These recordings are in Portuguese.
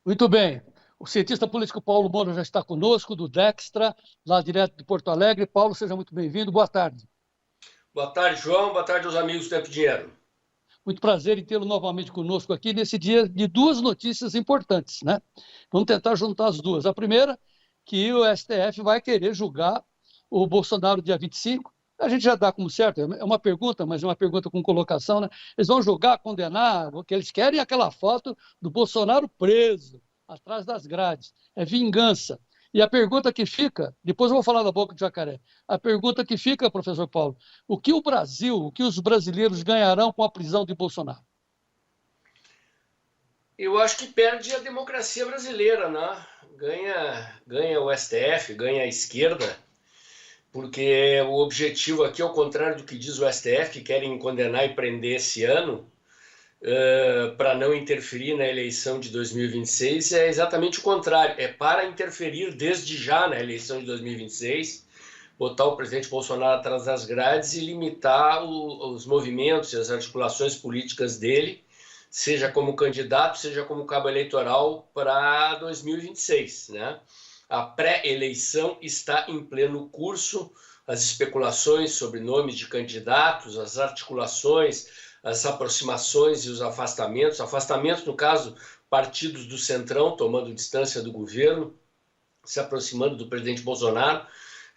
Muito bem. O cientista político Paulo Moura já está conosco, do Dextra, lá direto de Porto Alegre. Paulo, seja muito bem-vindo. Boa tarde. Boa tarde, João. Boa tarde aos amigos do Tempo e Dinheiro. Muito prazer em tê-lo novamente conosco aqui nesse dia de duas notícias importantes, né? Vamos tentar juntar as duas. A primeira, que o STF vai querer julgar o Bolsonaro dia 25. A gente já dá como certo, é uma pergunta, mas é uma pergunta com colocação, né? Eles vão julgar, condenar, o que eles querem é aquela foto do Bolsonaro preso, atrás das grades. É vingança. E a pergunta que fica, depois eu vou falar da boca de jacaré, a pergunta que fica, professor Paulo, o que o Brasil, o que os brasileiros ganharão com a prisão de Bolsonaro? Eu acho que perde a democracia brasileira, né? Ganha o STF, ganha a esquerda, porque o objetivo aqui, ao contrário do que diz o STF, que querem condenar e prender esse ano, para não interferir na eleição de 2026, é exatamente o contrário. É para interferir desde já na eleição de 2026, botar o presidente Bolsonaro atrás das grades e limitar os movimentos e as articulações políticas dele, seja como candidato, seja como cabo eleitoral para 2026, né? A pré-eleição está em pleno curso, as especulações sobre nomes de candidatos, as articulações, as aproximações e os afastamentos. Afastamentos, no caso, partidos do Centrão tomando distância do governo, se aproximando do presidente Bolsonaro,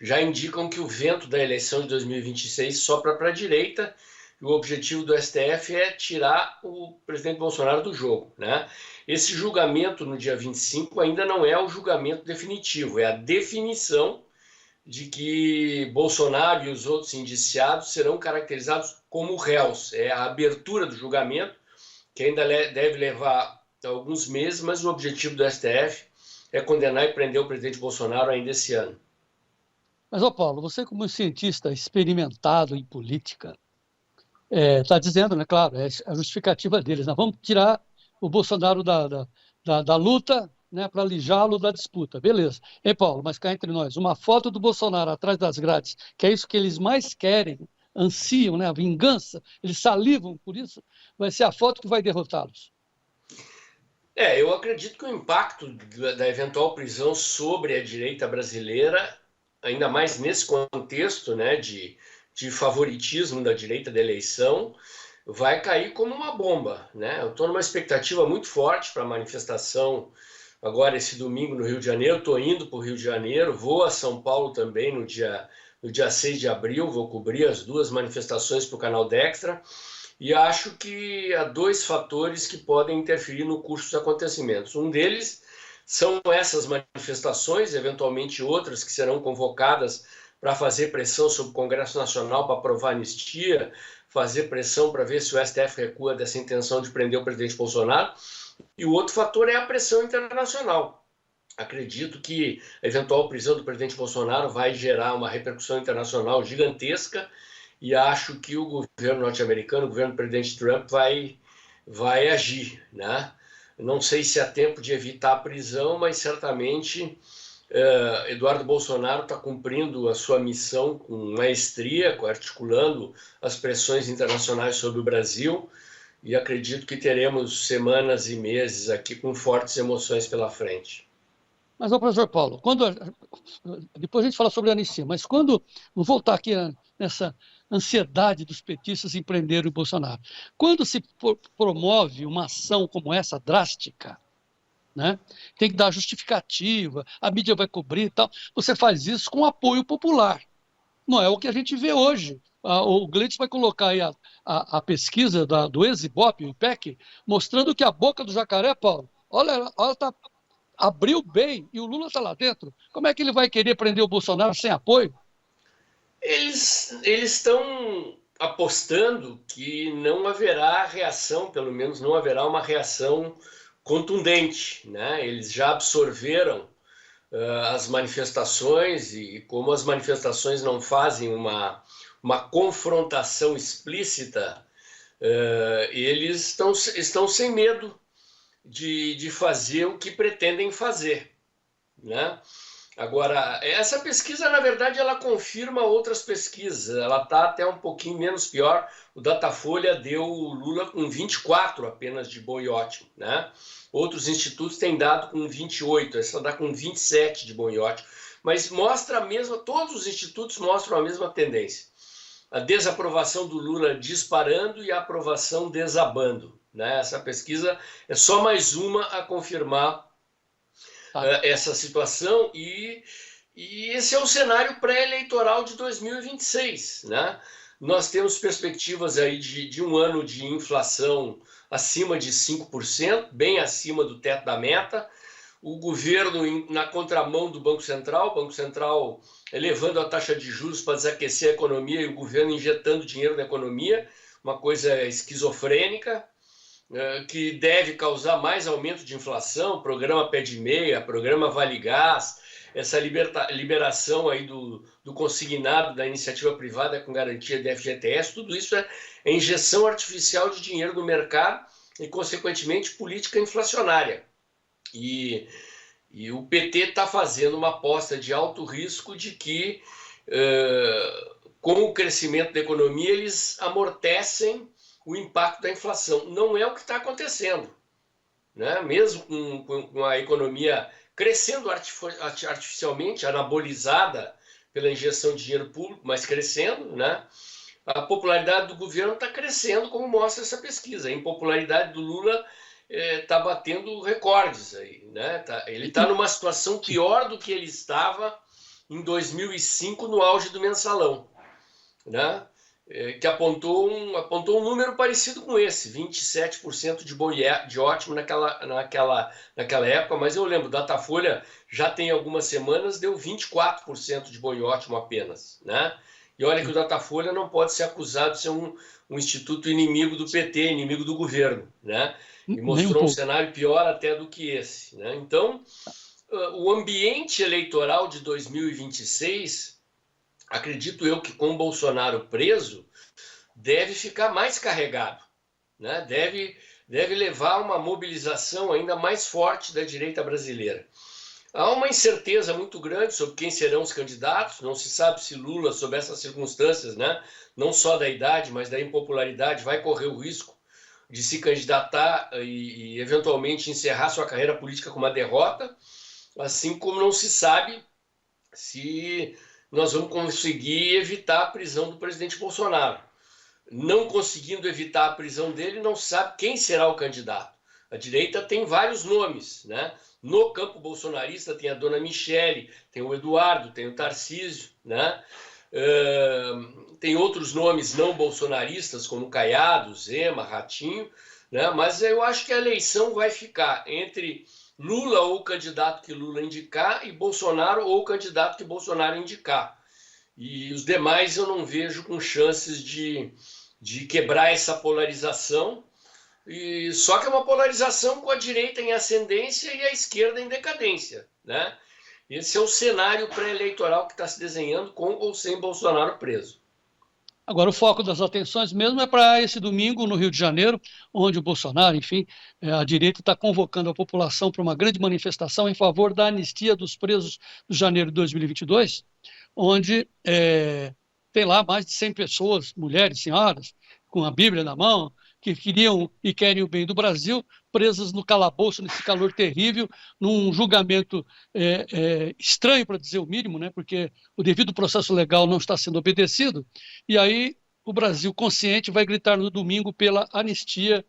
já indicam que o vento da eleição de 2026 sopra para a direita e o objetivo do STF é tirar o presidente Bolsonaro do jogo, né? Esse julgamento no dia 25 ainda não é o julgamento definitivo, é a definição de que Bolsonaro e os outros indiciados serão caracterizados como réus. É a abertura do julgamento, que ainda deve levar alguns meses, mas o objetivo do STF é condenar e prender o presidente Bolsonaro ainda esse ano. Mas, ô Paulo, você como cientista experimentado em política, está dizendo, né, claro, é a justificativa deles, nós vamos tirar o Bolsonaro da luta, né, para alijá-lo da disputa. Beleza. Hein, Paulo, mas cá entre nós, uma foto do Bolsonaro atrás das grades, que é isso que eles mais querem, ansiam, né, a vingança, eles salivam por isso, vai ser a foto que vai derrotá-los. Eu acredito que o impacto da eventual prisão sobre a direita brasileira, ainda mais nesse contexto, né, de favoritismo da direita da eleição, vai cair como uma bomba, né? Eu estou numa expectativa muito forte para a manifestação agora esse domingo no Rio de Janeiro. Estou indo para o Rio de Janeiro, vou a São Paulo também no dia 6 de abril, vou cobrir as duas manifestações para o canal Dextra. E acho que há dois fatores que podem interferir no curso dos acontecimentos. Um deles são essas manifestações, eventualmente outras que serão convocadas para fazer pressão sobre o Congresso Nacional para aprovar anistia, fazer pressão para ver se o STF recua dessa intenção de prender o presidente Bolsonaro. E o outro fator é a pressão internacional. Acredito que a eventual prisão do presidente Bolsonaro vai gerar uma repercussão internacional gigantesca e acho que o governo norte-americano, o governo do presidente Trump, vai agir, né? Não sei se há tempo de evitar a prisão, mas certamente Eduardo Bolsonaro está cumprindo a sua missão com maestria, articulando as pressões internacionais sobre o Brasil, e acredito que teremos semanas e meses aqui com fortes emoções pela frente. Mas, ô, professor Paulo, depois a gente fala sobre a anistia, mas quando, vou voltar aqui nessa ansiedade dos petistas em prender o Bolsonaro, quando se promove uma ação como essa, drástica, né, tem que dar justificativa, a mídia vai cobrir e tal, você faz isso com apoio popular, não é o que a gente vê hoje. O Gleitz vai colocar aí a pesquisa do Ex-Ibope, o IPEC, mostrando que a boca do jacaré, Paulo, olha, olha, tá abriu bem e o Lula está lá dentro, como é que ele vai querer prender o Bolsonaro sem apoio? Eles estão apostando que não haverá reação, pelo menos não haverá uma reação contundente, né? Eles já absorveram as manifestações e como as manifestações não fazem uma confrontação explícita, eles estão sem medo de fazer o que pretendem fazer, né? Agora, essa pesquisa, na verdade, ela confirma outras pesquisas. Ela está até um pouquinho menos pior. O Datafolha deu o Lula com 24 apenas de bom e ótimo, né? Outros institutos têm dado com 28, essa dá com 27 de bom e ótimo. Mas mostra a mesma, todos os institutos mostram a mesma tendência. A desaprovação do Lula disparando e a aprovação desabando, né? Essa pesquisa é só mais uma a confirmar essa situação e esse é o cenário pré-eleitoral de 2026, né? Nós temos perspectivas aí de um ano de inflação acima de 5%, bem acima do teto da meta. O governo na contramão do Banco Central, o Banco Central elevando a taxa de juros para desaquecer a economia e o governo injetando dinheiro na economia, uma coisa esquizofrênica, que deve causar mais aumento de inflação, programa Pé de Meia, programa Vale Gás, essa liberação aí do consignado da iniciativa privada com garantia de FGTS, tudo isso é injeção artificial de dinheiro no mercado e, consequentemente, política inflacionária. E o PT está fazendo uma aposta de alto risco de que, com o crescimento da economia, eles amortecem o impacto da inflação. Não é o que está acontecendo, né? Mesmo com a economia crescendo artificialmente, anabolizada pela injeção de dinheiro público, mas crescendo, né? A popularidade do governo está crescendo, como mostra essa pesquisa. A impopularidade do Lula está batendo recordes aí, né? Ele está numa situação pior do que ele estava em 2005, no auge do mensalão, né? Que apontou um número parecido com esse, 27% de bom e de ótimo naquela época, mas eu lembro, Datafolha já tem algumas semanas, deu 24% de bom e ótimo apenas, né? E olha que o Datafolha não pode ser acusado de ser um instituto inimigo do PT, inimigo do governo, né? E mostrou um cenário pior até do que esse, né? Então, o ambiente eleitoral de 2026... acredito eu que com o Bolsonaro preso, deve ficar mais carregado, né? Deve levar a uma mobilização ainda mais forte da direita brasileira. Há uma incerteza muito grande sobre quem serão os candidatos, não se sabe se Lula, sob essas circunstâncias, né, não só da idade, mas da impopularidade, vai correr o risco de se candidatar e eventualmente encerrar sua carreira política com uma derrota, assim como não se sabe se nós vamos conseguir evitar a prisão do presidente Bolsonaro. Não conseguindo evitar a prisão dele, não sabe quem será o candidato. A direita tem vários nomes, né? No campo bolsonarista tem a dona Michele, tem o Eduardo, tem o Tarcísio, né? Tem outros nomes não bolsonaristas, como Caiado, Zema, Ratinho, né? Mas eu acho que a eleição vai ficar entre Lula ou o candidato que Lula indicar e Bolsonaro ou o candidato que Bolsonaro indicar. E os demais eu não vejo com chances de quebrar essa polarização, e só que é uma polarização com a direita em ascendência e a esquerda em decadência, né? Esse é o cenário pré-eleitoral que está se desenhando com ou sem Bolsonaro preso. Agora, o foco das atenções mesmo é para esse domingo no Rio de Janeiro, onde o Bolsonaro, enfim, a direita está convocando a população para uma grande manifestação em favor da anistia dos presos de janeiro de 2022, onde tem lá mais de 100 pessoas, mulheres, senhoras, com a Bíblia na mão, que queriam e querem o bem do Brasil, presas no calabouço, nesse calor terrível, num julgamento estranho, para dizer o mínimo, né? Porque o devido processo legal não está sendo obedecido, e aí o Brasil consciente vai gritar no domingo pela anistia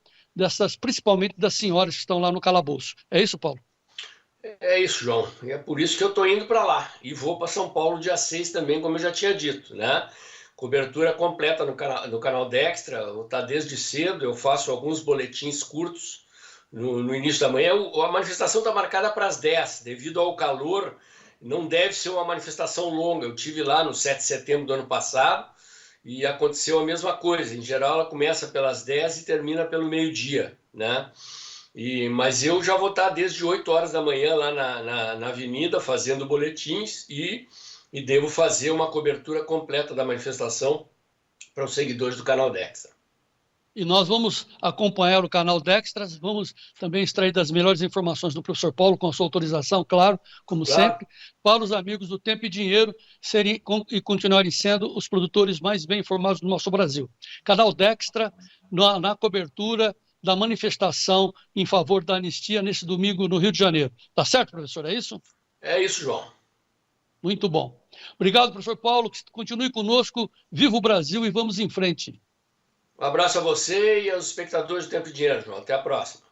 principalmente das senhoras que estão lá no calabouço. É isso, Paulo? É isso, João. E é por isso que eu estou indo para lá. E vou para São Paulo dia 6 também, como eu já tinha dito, né? Cobertura completa no canal Dextra, vou estar desde cedo, eu faço alguns boletins curtos no início da manhã. A manifestação está marcada para as 10, devido ao calor, não deve ser uma manifestação longa. Eu tive lá no 7 de setembro do ano passado e aconteceu a mesma coisa. Em geral, ela começa pelas 10 e termina pelo meio-dia, né? Mas eu já vou estar desde 8 horas da manhã lá na avenida fazendo boletins e devo fazer uma cobertura completa da manifestação para os seguidores do canal Dextra. E nós vamos acompanhar o canal Dextras, vamos também extrair das melhores informações do professor Paulo, com a sua autorização, claro, como sempre, para os amigos do Tempo e Dinheiro serem e continuarem sendo os produtores mais bem informados do nosso Brasil. Canal Dextra, na cobertura da manifestação em favor da anistia nesse domingo no Rio de Janeiro. Tá certo, professor? É isso? É isso, João. Muito bom. Obrigado, professor Paulo. Continue conosco. Viva o Brasil e vamos em frente. Um abraço a você e aos espectadores do Tempo e Dinheiro, João. Até a próxima.